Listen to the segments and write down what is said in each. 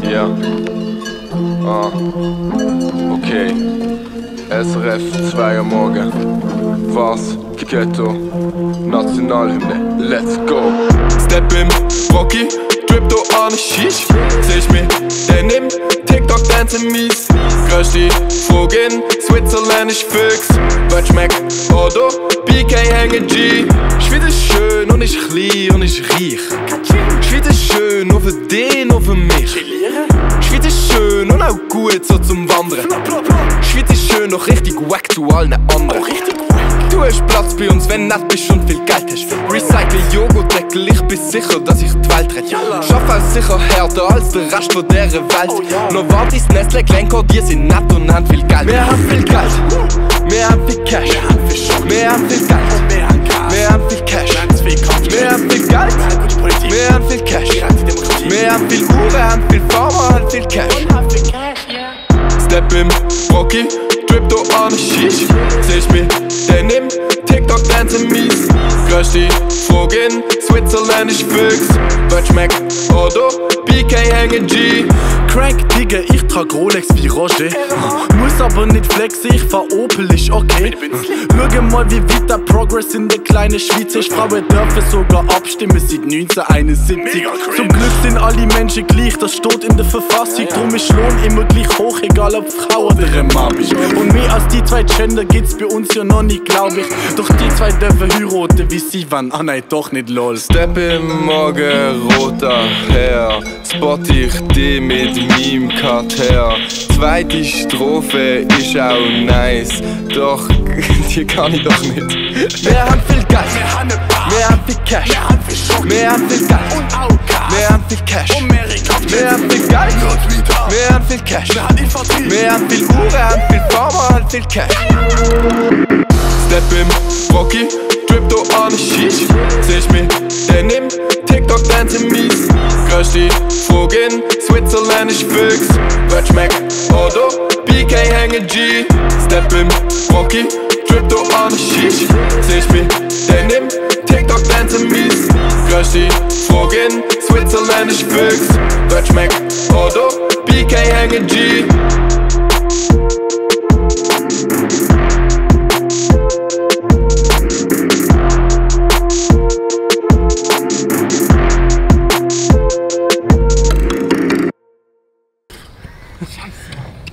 Ja. Okay. SRF 2 Uhr morgen. Was? Ghetto. Nationalhymne. Let's go. Step im Rocky. Drip do an Shish. Seh mich, denn im TikTok dancen mies. Größte Vogel, Switzerländisch Füchs. Was schmeckt? Oder? BK hängen G. Schweiz ist schön und ich klein und ich reich. Schweiz ist schön, nur für den, nur für mich. Schweiz ist schön und auch gut so zum Wandern. Schweiz ist schön, doch richtig wack zu allen anderen. Du hast Platz bei uns, wenn du nett bist und viel Geld hast. Recycle Joghurtdeckel, ich bin sicher, dass ich die Welt rette. Schaff auch sicher härter als der Rest von dieser Welt. Novartis, Nestle, Glencore, die sind nett und haben viel Geld. Wir haben viel Geld, wir haben viel Cash. Wir haben viel Geld, wir haben viel Cash. Wir haben viel Geld, wir haben viel Cash. Wir haben viel Uhren, haben viel Farmer, haben viel Cash. Step im Rocky, Drip do an Shish. Seh mich, denn im TikTok dancen mies. Größte Vogel, Switzerländisch Füchs. Was schmeckt? Oder? BK hängen G. Crank, Digga, ich trag Rolex wie Roger. Muss aber nicht flexen, ich fahr Opel, ist okay. Schau mal, wie weit der Progress in der kleinen Schweiz ist. Frauen dürfen sogar abstimmen seit 1971. Zum Glück sind alle Menschen gleich, das steht in der Verfassung. Drum ist Lohn immer gleich hoch, egal ob Frau oder ein Mann ist. Und mehr als die zwei Gender gibt's bei uns ja noch nicht, glaub ich. Doch die zwei dürfen heiraten, wie sie wollen. Ah nein, doch nicht, lol. Step im Morgen, roter Herr. Spot ich die mit meinem Kater. Zweite Strophe ist auch nice. Doch, die kann ich doch nicht. Wir haben viel Geld, wir haben viel Cash. Wir haben viel Geld, wir haben viel Cash. Wir haben viel Geld, wir haben viel Cash. Wir haben viel Uhren, haben viel Farmer, haben viel Cash. Step im Rocky, Drip do an Shish. Seh mich, denn im TikTok dancen mies. Größte Vogel, Switzerländisch Füchs. Was schmeckt? Oder? BK hängen G. Step im Rocky, Drip do an Shish. Seh mich, denn im TikTok dancen mies. Größte Vogel, Switzerländisch Füchs. Was schmeckt? Oder? BK hängen G.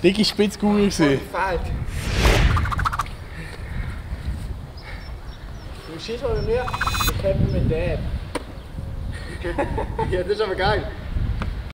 Dicke Spitzkugel gesehen. Du schießt mal mit mir, ich kämpfe mit dem. Ja, das ist aber geil.